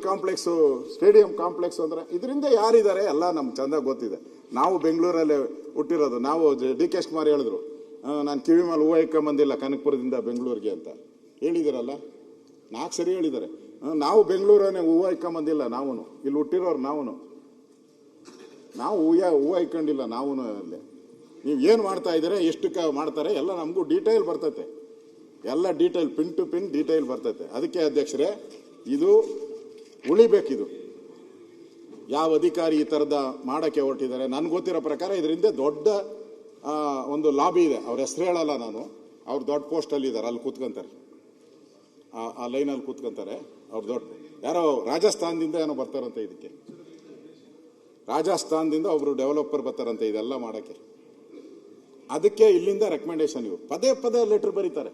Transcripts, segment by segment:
Complex ಅಂದ್ರೆ ಇದರಿಂದ ಯಾರಿದ್ದಾರೆ ಎಲ್ಲ ನಮ್ಗೆ ಚಂದ ಗೊತ್ತಿದೆ. ನಾವು ಬೆಂಗಳೂರಲ್ಲೇ ಹುಟ್ಟಿರೋದು. ನಾವು ಡಿ ಕೆ ಶಿವಕುಮಾರ್ ಹೇಳಿದ್ರು, ನಾನು ಕಿವಿ ಮೇಲೆ ಹೂವು ಇಕ್ಕೊಂಬಂದಿಲ್ಲ ಕನಕಪುರದಿಂದ ಬೆಂಗಳೂರಿಗೆ ಅಂತ ಹೇಳಿದಾರಲ್ಲ, 4 ಸರಿ ಹೇಳಿದ್ದಾರೆ. ನಾವು ಬೆಂಗಳೂರನ್ನೇ ಹೂವು ಇಕ್ಕೊಂಬಂದಿಲ್ಲ, ನಾವು ಇಲ್ಲಿ ಹುಟ್ಟಿರೋರು ನಾವು ಹೂವು ಇಕ್ಕೊಂಡಿಲ್ಲ. ನಾವು ಅಲ್ಲಿ ನೀವು ಏನು ಮಾಡ್ತಾ ಇದ್ದೀರಾ, ಎಷ್ಟಕ್ಕೆ ಮಾಡ್ತಾರೆ ಎಲ್ಲ ನಮಗೂ ಡೀಟೇಲ್ ಬರ್ತೈತೆ, ಎಲ್ಲ detail pin to pin detail ಬರ್ತೈತೆ. ಅದಕ್ಕೆ ಅಧ್ಯಕ್ಷರೇ, ಇದು ಉಳಿಬೇಕಿದು. ಯಾವ ಅಧಿಕಾರಿ ಈ ಥರದ ಮಾಡೋಕ್ಕೆ ಹೊರಟಿದ್ದಾರೆ, ನನಗೆ ಗೊತ್ತಿರೋ ಪ್ರಕಾರ ಇದರಿಂದ ದೊಡ್ಡ ಒಂದು ಲಾಬಿ ಇದೆ. ಅವ್ರ ಹೆಸರು ಹೇಳಲ್ಲ ನಾನು, ಅವ್ರು ದೊಡ್ಡ ಪೋಸ್ಟಲ್ಲಿ ಇದ್ದಾರೆ, ಅಲ್ಲಿ ಕೂತ್ಕೊಂತಾರೆ, ಆ ಲೈನಲ್ಲಿ ಕೂತ್ಕೊಂತಾರೆ. ಅವ್ರು ದೊಡ್ಡ ಯಾರೋ ರಾಜಸ್ಥಾನದಿಂದ ಏನೋ ಬರ್ತಾರಂತೆ, ಇದಕ್ಕೆ ರಾಜಸ್ಥಾನದಿಂದ ಒಬ್ರು ಡೆವಲಪರ್ ಬರ್ತಾರಂತೆ ಇದೆಲ್ಲ ಮಾಡೋಕ್ಕೆ. ಅದಕ್ಕೆ ಇಲ್ಲಿಂದ ರೆಕಮೆಂಡೇಶನ್ ಇವು ಪದೇ ಪದೇ ಲೆಟರ್ ಬರೀತಾರೆ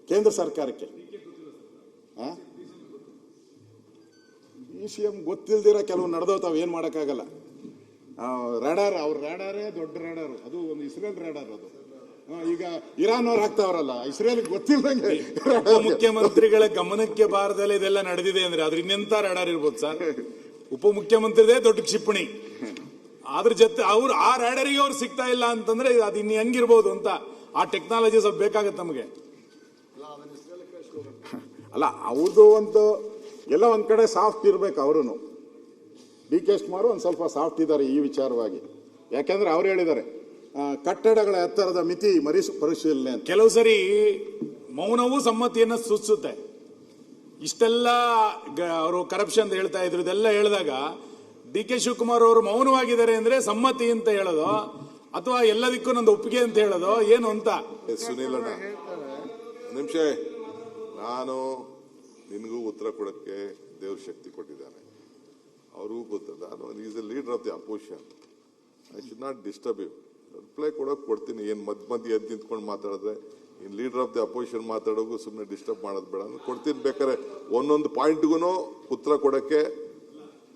ಕೇಂದ್ರ ಸರ್ಕಾರಕ್ಕೆ. ಈ CM ಗೊತ್ತಿಲ್ದಿರ ಕೆಲವು ನಡೆದೋತಾವ, ಏನು ಮಾಡೋಕ್ಕಾಗಲ್ಲ. ರ್ಯಾಡಾರ್, ಅವ್ರ ರ್ಯಾಡಾರೇ ದೊಡ್ಡ ರ್ಯಾಡಾರು, ಅದು ಒಂದು ಇಸ್ರೇಲ್ ರ್ಯಾಡಾರ್. ಅದು ಈಗ ಇರಾನ್ ಅವ್ರು ಹಾಕ್ತಾವ್ರಲ್ಲ, ಇಸ್ರೇಲ್ ಗೊತ್ತಿಲ್ಲದಂಗೆ. ಮುಖ್ಯಮಂತ್ರಿಗಳ ಗಮನಕ್ಕೆ ಬಾರದಲ್ಲೇ ಇದೆಲ್ಲ ನಡೆದಿದೆ ಅಂದ್ರೆ ಅದ್ರ ಇನ್ನೆಂತ ರ್ಯಾಡಾರ್ ಇರ್ಬೋದು ಸರ್? ಉಪಮುಖ್ಯಮಂತ್ರಿದೇ ದೊಡ್ಡ ಕ್ಷಿಪಣಿ, ಅದ್ರ ಜೊತೆ ಅವ್ರು ಆ ರ್ಯಾಡರಿಗೆ ಅವ್ರು ಸಿಗ್ತಾ ಇಲ್ಲ ಅಂತಂದ್ರೆ ಅದು ಇನ್ನು ಹೆಂಗಿರ್ಬೋದು ಅಂತ. ಆ ಟೆಕ್ನಾಲಜಿ ಸ್ವಲ್ಪ ಬೇಕಾಗತ್ತೆ ನಮಗೆ. ಅಲ್ಲ, ಅವ್ರದ್ದು ಒಂದು ಎಲ್ಲ ಒಂದ್ ಕಡೆ ಸಾಫ್ಟ್ ಇರ್ಬೇಕು. ಅವರು ಡಿ ಕೆ ಶಿವಕುಮಾರ್ ಒಂದ್ ಸ್ವಲ್ಪ ಸಾಫ್ಟ್ ಇದ್ದಾರೆ ಈ ವಿಚಾರವಾಗಿ. ಯಾಕೆಂದ್ರೆ ಅವ್ರು ಹೇಳಿದ್ದಾರೆ ಕಟ್ಟಡಗಳ ಎತ್ತರದ ಮಿತಿ ಪರಿಶೀಲನೆ ಅಂತ. ಕೆಲವು ಸರಿ ಮೌನವೂ ಸಮ್ಮತಿಯನ್ನ ಸೂಚಿಸುತ್ತೆ. ಇಷ್ಟೆಲ್ಲ ಅವರು ಕರಪ್ಷನ್ ಅಂತ ಹೇಳ್ತಾ ಇದ್ರು, ಇದೆಲ್ಲ ಹೇಳಿದಾಗ ಡಿ ಕೆ ಶಿವಕುಮಾರ್ ಅವರು ಮೌನವಾಗಿದ್ದಾರೆ ಅಂದ್ರೆ ಸಮ್ಮತಿ ಅಂತ ಹೇಳೋದು ಅಥವಾ ಎಲ್ಲದಕ್ಕೂ ನಂದು ಒಪ್ಪಿಗೆ ಅಂತ ಹೇಳೋದು ಏನು ಅಂತ. ಸುನೀಲ್ ಅಣ್ಣ, ನಿಮಿಷ, ನಾನು ನಿನಗೂ ಉತ್ತರ ಕೊಡಕ್ಕೆ ದೇವ್ರ ಶಕ್ತಿ ಕೊಟ್ಟಿದ್ದಾನೆ, ಅವ್ರಿಗೂ ಗೊತ್ತದ. ನಾನು is a leader of the opposition, I should not disturb you. Reply ಕೊಡೋಕೆ ಕೊಡ್ತೀನಿ. ಏನು ಮಧ್ಯ ಎದ್ದು ನಿಂತ್ಕೊಂಡು ಮಾತಾಡಿದ್ರೆ in leader of the opposition ಮಾತಾಡೋಕು ಸುಮ್ಮನೆ ಡಿಸ್ಟರ್ಬ್ ಮಾಡೋದು ಬೇಡ. ಕೊಡ್ತೀನಿ, ಬೇಕಾದ್ರೆ ಒಂದೊಂದು ಪಾಯಿಂಟ್ಗೂ ಉತ್ತರ ಕೊಡಕ್ಕೆ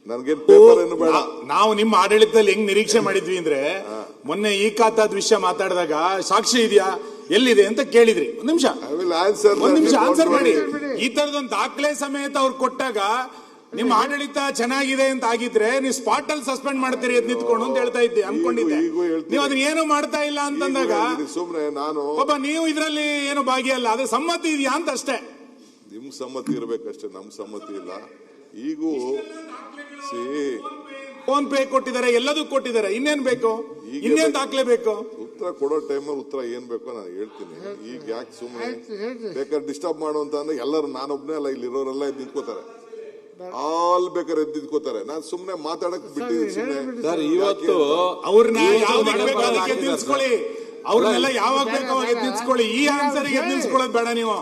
ನನ್ಗೇನ್ ಪೇಪರ್ ಏನು ಬೇಡ. ನಾವು ನಿಮ್ಮ ಆಡಳಿತದಲ್ಲಿ ಹೆಂಗ್ ನಿರೀಕ್ಷೆ ಮಾಡಿದ್ವಿ ಅಂದ್ರೆ, ಮೊನ್ನೆ ಈ ಖಾತಾದ ವಿಷಯ ಮಾತಾಡಿದಾಗ ಸಾಕ್ಷಿ ಇದೆಯಾ ಎಲ್ಲಿದೆ ಅಂತ ಕೇಳಿದ್ರಿ. ಒಂದ್ ನಿಮಿಷ ಆನ್ಸರ್ ಮಾಡಿ. ಈ ತರದೊಂದು ದಾಖಲೆ ಸಮೇತ ಅವ್ರು ಕೊಟ್ಟಾಗ ನಿಮ್ಮ ಆಡಳಿತ ಚೆನ್ನಾಗಿದೆ ಅಂತ ಆಗಿದ್ರೆ ನೀವು ಸ್ಪಾಟ್ ಅಲ್ಲಿ ಸಸ್ಪೆಂಡ್ ಮಾಡ್ತೀರಿ ಅದ್ ನಿಂತ್ಕೊಂಡು ಅಂತ ಹೇಳ್ತಾ ಇದ್ದೆ, ಅನ್ಕೊಂಡಿದ್ದೆ. ನೀವು ಅದನ್ನ ಏನು ಮಾಡ್ತಾ ಇಲ್ಲ ಅಂತಂದಾಗ ಸುಮ್ನೆ ನಾನು ಒಬ್ಬ ನೀವು ಇದ್ರಲ್ಲಿ ಏನು ಭಾಗಿಯಲ್ಲ, ಅದ್ರ ಸಮ್ಮತಿ ಇದೆಯಾ ಅಂತ ಅಷ್ಟೇ. ನಿಮ್ ಸಮ್ಮತಿ ಇರ್ಬೇಕಷ್ಟೇ, ನಮ್ ಸಮ್ಮತಿ ಇಲ್ಲ. ಈಗೂ ಫೋನ್ ಪೇ ಕೊಟ್ಟಿದ್ದಾರೆ, ಎಲ್ಲದೂ ಕೊಟ್ಟಿದ್ದಾರೆ, ಇನ್ನೇನ್ ಬೇಕು, ಇನ್ನೇನ್ ದಾಖಲೆ ಬೇಕು? ಉತ್ತರ ಕೊಡೋ ಟೈಮಲ್ಲಿ ಉತ್ತರ ಏನ್ ಬೇಕೋ ನಾನು ಹೇಳ್ತೀನಿ. ಈಗ ಯಾಕೆ ಸುಮ್ಮನೆ ಬೇಕಾದ್ರೆ ಡಿಸ್ಟರ್ಬ್ ಮಾಡುವಂತ ಅಂದ್ರೆ ಎಲ್ಲರೂ, ನಾನೊಬ್ನೇ ಅಲ್ಲ, ಇಲ್ಲಿರೋರೆಲ್ಲ ಎದ್ದು ನಿಂತ್ಕೋತಾರೆ, ಆಲ್ ಬೇಕಾದ್ರೆ ಎದ್ದು ನಿಂತ್ಕೋತಾರೆ. ನಾನು ಸುಮ್ನೆ ಮಾತಾಡಕ್ ಬಿಟ್ಟಿದ್ದೀನಿ. ಸುಮ್ಮನೆ ಇವತ್ತು ಅವ್ರನ್ನ ನಿಲ್ಸ್ಕೊಳ್ಳಿ, ಅವ್ರನ್ನೆಲ್ಲ ಯಾವಾಗ ಬೇಕೋ ಅವಾಗ ನಿಲ್ಸ್ಕೊಳ್ಳಿ. ಈ ಆನ್ಸರ್ ಗೆ ನಿಲ್ಸ್ಕೊಳ್ಳೋದು ಬೇಡ ನೀವು.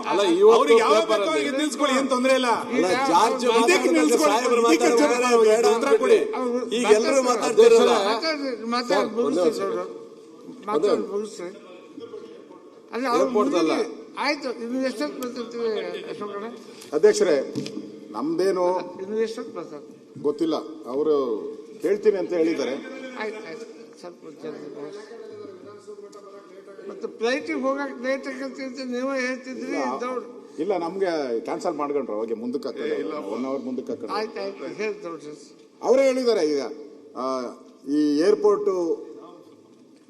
ಅವ್ರಿಗೆ ಯಾವಾಗ ಬೇಕೋ ಅವಾಗ ನಿಲ್ಸ್ಕೊಳ್ಳಿ, ಏನ್ ತೊಂದ್ರೆ ಇಲ್ಲ. ಉತ್ತರ ಕೊಡಿ. ಈಗ ಎಲ್ಲರೂ ಮಾತಾಡ್ತಿರಲ್ಲ, ಆಯ್ತು. ಅಧ್ಯಕ್ಷರೇ, ನಮ್ದೇನು ಗೊತ್ತಿಲ್ಲ, ಅವರು ಹೇಳ್ತೀನಿ ಅಂತ ಹೇಳಿದ್ದಾರೆ. ಮತ್ತೆ ಫ್ಲೈಟಿಗೆ ಹೋಗಕ್ ಲೇಟ್ ಆಗತ್ತೆ ನೀವೇ ಹೇಳ್ತಿದ್ರಿ. ಇಲ್ಲ, ನಮ್ಗೆ ಕ್ಯಾನ್ಸಲ್ ಮಾಡ್ಕೊಂಡ್ರು, ಅವಾಗ ಮುಂದಕ್ಕೆ 1 ಅವರ್ ಮುಂದಕ್ಕೆ ಅವರೇ ಹೇಳಿದ್ದಾರೆ. ಈಗ ಈ ಏರ್ಪೋರ್ಟು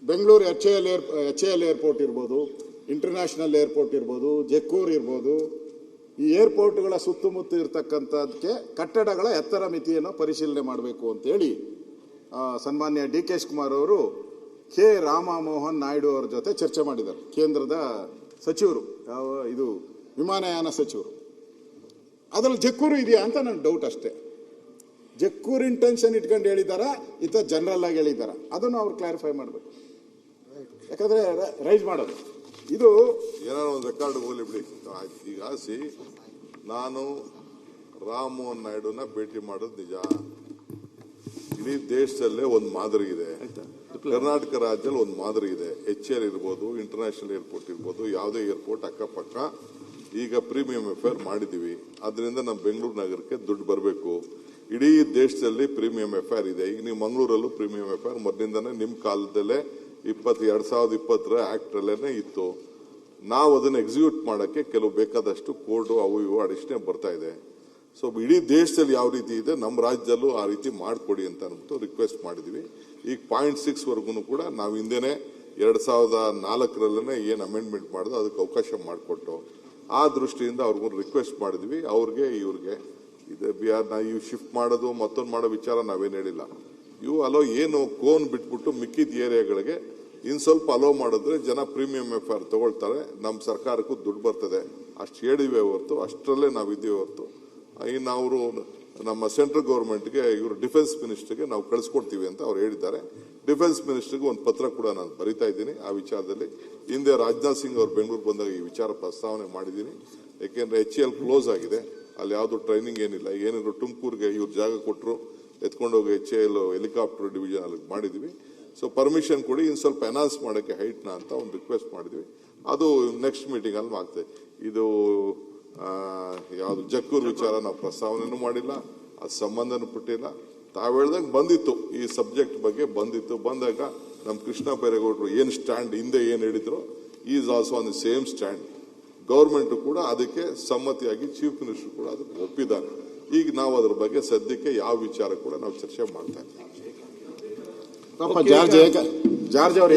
ಬೆಂಗಳೂರು HAL ಏರ್ಪೋರ್ಟ್ ಇರ್ಬೋದು, ಇಂಟರ್ನ್ಯಾಷನಲ್ ಏರ್ಪೋರ್ಟ್ ಇರ್ಬೋದು, ಜಕ್ಕೂರ್ ಇರ್ಬೋದು, ಈ ಏರ್ಪೋರ್ಟ್ಗಳ ಸುತ್ತಮುತ್ತ ಇರ್ತಕ್ಕಂಥದಕ್ಕೆ ಕಟ್ಟಡಗಳ ಎತ್ತರ ಮಿತಿಯನ್ನು ಪರಿಶೀಲನೆ ಮಾಡಬೇಕು ಅಂತೇಳಿ ಸನ್ಮಾನ್ಯ ಡಿ ಕೆ ಶಿವಕುಮಾರ್ ಅವರು ಕೆ ರಾಮಮೋಹನ್ ನಾಯ್ಡು ಅವರ ಜೊತೆ ಚರ್ಚೆ ಮಾಡಿದ್ದಾರೆ. ಕೇಂದ್ರದ ಸಚಿವರು, ಇದು ವಿಮಾನಯಾನ ಸಚಿವರು. ಅದ್ರಲ್ಲಿ ಜಕ್ಕೂರು ಇದೆಯಾ ಅಂತ ನನ್ನ ಡೌಟ್ ಅಷ್ಟೇ. ಜಕ್ಕೂರು ಇಂಟೆನ್ಷನ್ ಇಟ್ಕೊಂಡು ಹೇಳಿದಾರ, ಜನರಲ್ ಆಗಿ ಹೇಳಿದಾರ, ಅದನ್ನು ಅವ್ರು ಕ್ಲಾರಿಫೈ ಮಾಡಬೇಕು. ಯಾಕಂದ್ರೆ ರೈಸ್ ಮಾಡೋದು ಇದು ಏನಾದ್ರು ಒಂದು ರೆಕಾರ್ಡ್ ಹೋಗ್ಲಿ ಬಿಡಿ. ಈಗ ನಾನು ರಾಮಮೋಹನ್ ನಾಯ್ಡುನ ಭೇಟಿ ಮಾಡೋದು ನಿಜ. ಇಡೀ ದೇಶದಲ್ಲೇ ಒಂದು ಮಾದರಿ ಇದೆ, ಕರ್ನಾಟಕ ರಾಜ್ಯದಲ್ಲಿ ಒಂದು ಮಾದರಿ ಇದೆ. HAL ಇರ್ಬೋದು, ಇಂಟರ್ನ್ಯಾಷನಲ್ ಏರ್ಪೋರ್ಟ್ ಇರ್ಬೋದು, ಯಾವುದೇ ಏರ್ಪೋರ್ಟ್ ಅಕ್ಕಪಕ್ಕ ಈಗ ಪ್ರೀಮಿಯಂ ಎಫ್ಐಆರ್ ಮಾಡಿದೀವಿ. ಅದರಿಂದ ನಮ್ಮ ಬೆಂಗಳೂರು ನಗರಕ್ಕೆ ದುಡ್ಡು ಬರಬೇಕು. ಇಡೀ ದೇಶದಲ್ಲಿ ಪ್ರೀಮಿಯಂ ಎಫ್ಐಆರ್ ಇದೆ. ಈಗ ನೀವು ಮಂಗಳೂರಲ್ಲೂ ಪ್ರೀಮಿಯಂ ಎಫ್ಐಆರ್ ಮೊದಲಿಂದಾನೇ ನಿಮ್ಮ ಕಾಲದಲ್ಲೇ 2020 ಆಕ್ಟ್ ಅಲ್ಲೇನೆ ಇತ್ತು. ನಾವು ಅದನ್ನು ಎಕ್ಸಿಕ್ಯೂಟ್ ಮಾಡೋಕ್ಕೆ ಕೆಲವು ಬೇಕಾದಷ್ಟು ಕೋಡ್ ಅವು ಇವು ಅಡಿಷನಲ್ ಬರ್ತಾ ಇದೆ. ಸೊ ಇಡೀ ದೇಶದಲ್ಲಿ ಯಾವ ರೀತಿ ಇದೆ ನಮ್ಮ ರಾಜ್ಯದಲ್ಲೂ ಆ ರೀತಿ ಮಾಡಿಕೊಡಿ ಅಂತ ಅಂದ್ಬಿಟ್ಟು ರಿಕ್ವೆಸ್ಟ್ ಮಾಡಿದ್ವಿ. ಈಗ 0.6 ವರ್ಗು ಕೂಡ ನಾವು ಹಿಂದೆನೆ 2004 ಏನು ಅಮೆಂಡ್ಮೆಂಟ್ ಮಾಡಿದ್ರು ಅದಕ್ಕೆ ಅವಕಾಶ ಮಾಡಿಕೊಟ್ಟು ಆ ದೃಷ್ಟಿಯಿಂದ ಅವ್ರಿಗೂ ರಿಕ್ವೆಸ್ಟ್ ಮಾಡಿದ್ವಿ. ಅವ್ರಿಗೆ ಇವ್ರಿಗೆ ಇವು ಶಿಫ್ಟ್ ಮಾಡೋದು ಮತ್ತೊಂದು ಮಾಡೋ ವಿಚಾರ ನಾವೇನು ಹೇಳಿಲ್ಲ. ಇವು ಏನು ಕೋನ್ ಬಿಟ್ಬಿಟ್ಟು ಮಿಕ್ಕಿದ ಏರಿಯಾಗಳಿಗೆ ಇನ್ನು ಸ್ವಲ್ಪ ಅಲೋ ಮಾಡಿದ್ರೆ ಜನ ಪ್ರೀಮಿಯಂ ಎಫ್ಆರ್ ತಗೊಳ್ತಾರೆ, ನಮ್ಮ ಸರ್ಕಾರಕ್ಕೂ ದುಡ್ಡು ಬರ್ತದೆ ಅಷ್ಟು ಹೇಳಿವೆ ಹೊರತು, ಅಷ್ಟರಲ್ಲೇ ನಾವಿದ್ದೀವಿ ಹೊರತು. ಇನ್ನು ಅವರು ನಮ್ಮ ಸೆಂಟ್ರಲ್ ಗೌರ್ಮೆಂಟ್ಗೆ ಇವರು ಡಿಫೆನ್ಸ್ ಮಿನಿಸ್ಟರ್ಗೆ ನಾವು ಕಳಿಸ್ಕೊಡ್ತೀವಿ ಅಂತ ಅವ್ರು ಹೇಳಿದ್ದಾರೆ. ಡಿಫೆನ್ಸ್ ಮಿನಿಸ್ಟರ್ಗೆ ಒಂದು ಪತ್ರ ಕೂಡ ನಾನು ಬರಿತಾ ಇದ್ದೀನಿ ಆ ವಿಚಾರದಲ್ಲಿ. ಹಿಂದೆ ರಾಜನಾಥ್ ಸಿಂಗ್ ಅವರು ಬೆಂಗಳೂರು ಬಂದಾಗ ಈ ವಿಚಾರ ಪ್ರಸ್ತಾವನೆ ಮಾಡಿದ್ದೀನಿ. ಯಾಕೆಂದ್ರೆ HAL ಕ್ಲೋಸ್ ಆಗಿದೆ, ಅಲ್ಲಿ ಯಾವುದು ಟ್ರೈನಿಂಗ್ ಏನಿಲ್ಲ. ಏನಿದ್ರು ತುಮಕೂರಿಗೆ ಇವ್ರು ಜಾಗ ಕೊಟ್ಟರು, ಎತ್ಕೊಂಡೋಗಿ HAL ಹೆಲಿಕಾಪ್ಟರ್ ಡಿವಿಷನ್ ಅಲ್ಲಿ ಮಾಡಿದ್ವಿ. ಸೊ ಪರ್ಮಿಷನ್ ಕೊಡಿ, ಇನ್ನು ಸ್ವಲ್ಪ ಎನ್ಹಾನ್ಸ್ ಮಾಡೋಕ್ಕೆ ಹೈಟ್ನ ಅಂತ ಒಂದು ರಿಕ್ವೆಸ್ಟ್ ಮಾಡಿದ್ವಿ. ಅದು ನೆಕ್ಸ್ಟ್ ಮೀಟಿಂಗ್ ಅಲ್ಲಿ ಆಗ್ತದೆ. ಇದು ಯಾವುದು ಜಕ್ಕೂರ್ ವಿಚಾರ ನಾವು ಪ್ರಸ್ತಾವನೆನೂ ಮಾಡಿಲ್ಲ, ಅದು ಸಂಬಂಧನೂ ಪಟ್ಟಿಲ್ಲ. ತಾವು ಹೇಳ್ದಂಗೆ ಬಂದಿತ್ತು, ಈ ಸಬ್ಜೆಕ್ಟ್ ಬಗ್ಗೆ ಬಂದಿತ್ತು. ಬಂದಾಗ ನಮ್ಮ ಕೃಷ್ಣ ಬೈರೇಗೌಡರು ಏನು ಸ್ಟ್ಯಾಂಡ್ ಹಿಂದೆ ಏನು ಹೇಳಿದ್ರು, is also on the same stand. Government ಕೂಡ ಅದಕ್ಕೆ ಸಮ್ಮತಿಯಾಗಿ ಚೀಫ್ ಮಿನಿಸ್ಟರ್ ಕೂಡ ಅದಕ್ಕೆ ಒಪ್ಪಿದ್ದಾರೆ. ಈಗ ನಾವು ಅದ್ರ ಬಗ್ಗೆ ಸದ್ಯಕ್ಕೆ ಯಾವ ವಿಚಾರ ಕೂಡ ನಾವು ಚರ್ಚೆ ಮಾಡ್ತಾ ಇದ್ದೀವಿ. ಜಾರ್ಜ್ ಅವರು